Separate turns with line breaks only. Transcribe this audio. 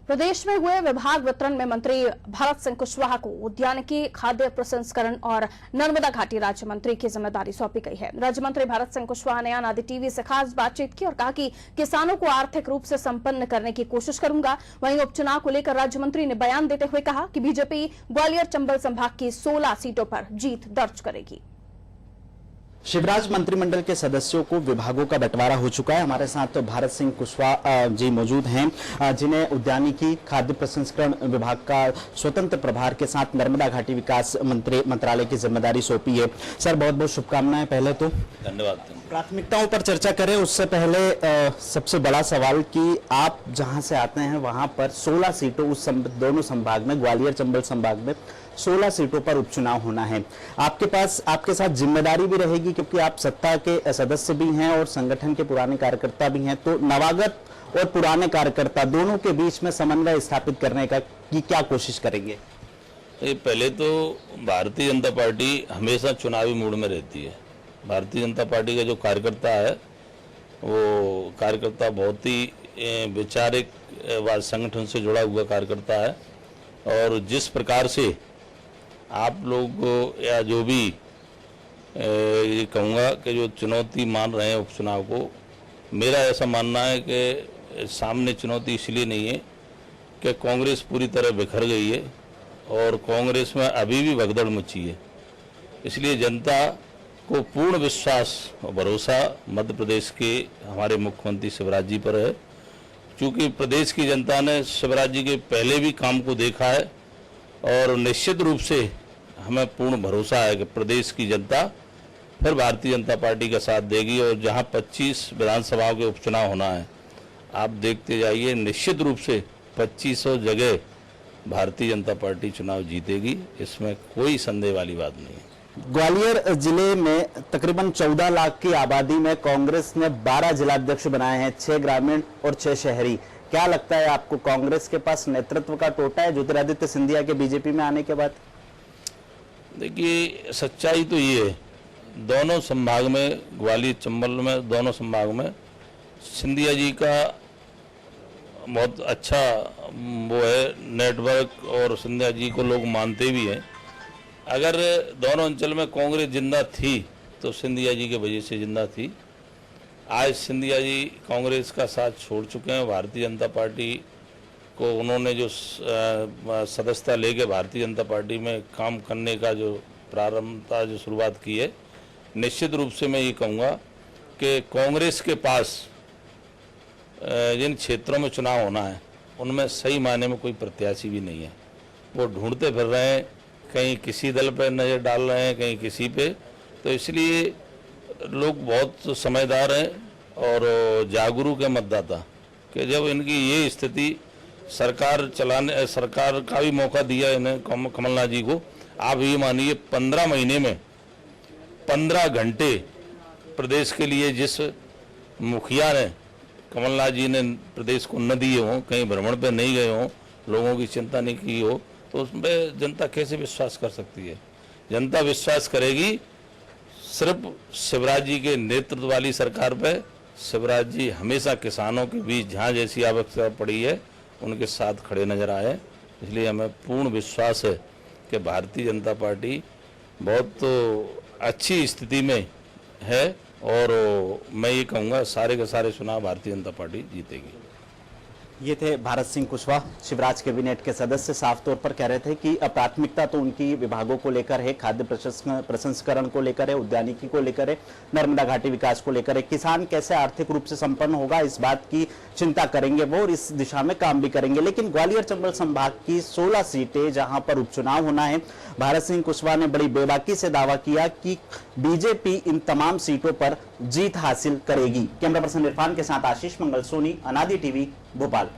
प्रदेश में हुए विभाग वितरण में मंत्री भरत सिंह कुशवाहा को उद्यानिकी, खाद्य प्रसंस्करण और नर्मदा घाटी राज्य मंत्री की जिम्मेदारी सौंपी गई है। राज्य मंत्री भरत सिंह कुशवाहा ने अनादि टीवी से खास बातचीत की और कहा कि किसानों को आर्थिक रूप से संपन्न करने की कोशिश करूंगा। वहीं उपचुनाव को लेकर राज्य मंत्री ने बयान देते हुए कहा कि बीजेपी ग्वालियर चंबल संभाग की 16 सीटों पर जीत दर्ज करेगी।
शिवराज मंत्रिमंडल के सदस्यों को विभागों का बंटवारा हो चुका है। हमारे साथ तो भारत सिंह कुशवाहा जी मौजूद हैं, जिन्हें उद्यानिकी, खाद्य प्रसंस्करण विभाग का स्वतंत्र प्रभार के साथ नर्मदा घाटी विकास मंत्रालय की जिम्मेदारी सौंपी है। सर, बहुत बहुत शुभकामनाएं। पहले तो धन्यवाद। प्राथमिकताओं पर चर्चा करें उससे पहले सबसे बड़ा सवाल कि आप जहां से आते हैं वहां पर 16 सीटों उस दोनों संभाग में, ग्वालियर चंबल संभाग में 16 सीटों पर उपचुनाव होना है। आपके पास आपके साथ जिम्मेदारी भी रहेगी क्योंकि आप सत्ता के सदस्य भी हैं और संगठन के पुराने कार्यकर्ता भी हैं। तो नवागत और पुराने कार्यकर्ता दोनों के बीच में समन्वय स्थापित करने का की क्या कोशिश करेंगे?
पहले तो भारतीय जनता पार्टी हमेशा चुनावी मूड में रहती है। भारतीय जनता पार्टी का जो कार्यकर्ता है वो कार्यकर्ता बहुत ही वैचारिक संगठन से जुड़ा हुआ कार्यकर्ता है और जिस प्रकार से आप लोग या जो भी ये कहूँगा कि जो चुनौती मान रहे हैं उपचुनाव को, मेरा ऐसा मानना है कि सामने चुनौती इसलिए नहीं है कि कांग्रेस पूरी तरह बिखर गई है और कांग्रेस में अभी भी भगदड़ मची है। इसलिए जनता को पूर्ण विश्वास और भरोसा मध्य प्रदेश के हमारे मुख्यमंत्री शिवराज जी पर है। क्योंकि प्रदेश की जनता ने शिवराज जी के पहले भी काम को देखा है और निश्चित रूप से हमें पूर्ण भरोसा है कि प्रदेश की जनता फिर भारतीय जनता पार्टी का साथ देगी और जहां 25 विधानसभाओं के उपचुनाव होना है, आप देखते जाइए, निश्चित रूप से 2500 जगह भारतीय जनता पार्टी चुनाव जीतेगी। इसमें कोई संदेह वाली बात नहीं है।
ग्वालियर जिले में तकरीबन 14 लाख की आबादी में कांग्रेस ने 12 जिलाध्यक्ष बनाए हैं, 6 ग्रामीण और 6 शहरी। क्या लगता है आपको, कांग्रेस के पास नेतृत्व का टोटा है ज्योतिरादित्य सिंधिया के बीजेपी में आने के बाद?
देखिए, सच्चाई तो ये है, दोनों संभाग में, ग्वालियर चंबल में, दोनों संभाग में सिंधिया जी का बहुत अच्छा वो है नेटवर्क और सिंधिया जी को लोग मानते भी हैं। अगर दोनों अंचल में कांग्रेस जिंदा थी तो सिंधिया जी के वजह से जिंदा थी। आज सिंधिया जी कांग्रेस का साथ छोड़ चुके हैं। भारतीय जनता पार्टी को उन्होंने जो सदस्यता लेके भारतीय जनता पार्टी में काम करने का जो प्रारंभ था, जो शुरुआत की है, निश्चित रूप से मैं ये कहूँगा कि कांग्रेस के पास जिन क्षेत्रों में चुनाव होना है उनमें सही मायने में कोई प्रत्याशी भी नहीं है। वो ढूंढते फिर रहे हैं, कहीं किसी दल पर नज़र डाल रहे हैं, कहीं किसी पे। तो इसलिए लोग बहुत समझदार हैं और जागरूक है मतदाता कि जब इनकी ये स्थिति सरकार का भी मौका दिया इन्हें, कमलनाथ जी को। आप ये मानिए 15 महीने में 15 घंटे प्रदेश के लिए जिस मुखिया ने, कमलनाथ जी ने प्रदेश को न दिए हों, कहीं भ्रमण पे नहीं गए हों, लोगों की चिंता नहीं की हो, तो उसमें जनता कैसे विश्वास कर सकती है? जनता विश्वास करेगी सिर्फ शिवराज जी के नेतृत्व वाली सरकार पे। शिवराज जी हमेशा किसानों के बीच जहाँ जैसी आवश्यकता पड़ी है उनके साथ खड़े नजर आए। इसलिए हमें पूर्ण विश्वास है कि भारतीय जनता पार्टी बहुत अच्छी स्थिति में है और मैं ये कहूँगा सारे के सारे चुनाव भारतीय जनता पार्टी जीतेगी।
ये थे भारत सिंह कुशवाहा, शिवराज कैबिनेट के सदस्य। साफ तौर पर कह रहे थे कि प्राथमिकता तो उनकी विभागों को लेकर है, खाद्य प्रसंस्करण को लेकर है, उद्यानिकी को लेकर है, नर्मदा घाटी विकास को लेकर है। किसान कैसे आर्थिक रूप से संपन्न होगा, इस बात की चिंता करेंगे वो और इस दिशा में काम भी करेंगे। लेकिन ग्वालियर चंबल संभाग की 16 सीटें जहां पर उपचुनाव होना है, भारत सिंह कुशवाहा ने बड़ी बेबाकी से दावा किया कि बीजेपी इन तमाम सीटों पर जीत हासिल करेगी। कैमरा पर्सन इरफान के साथ आशीष मंगल सोनी, अनादि टीवी, भोपाल।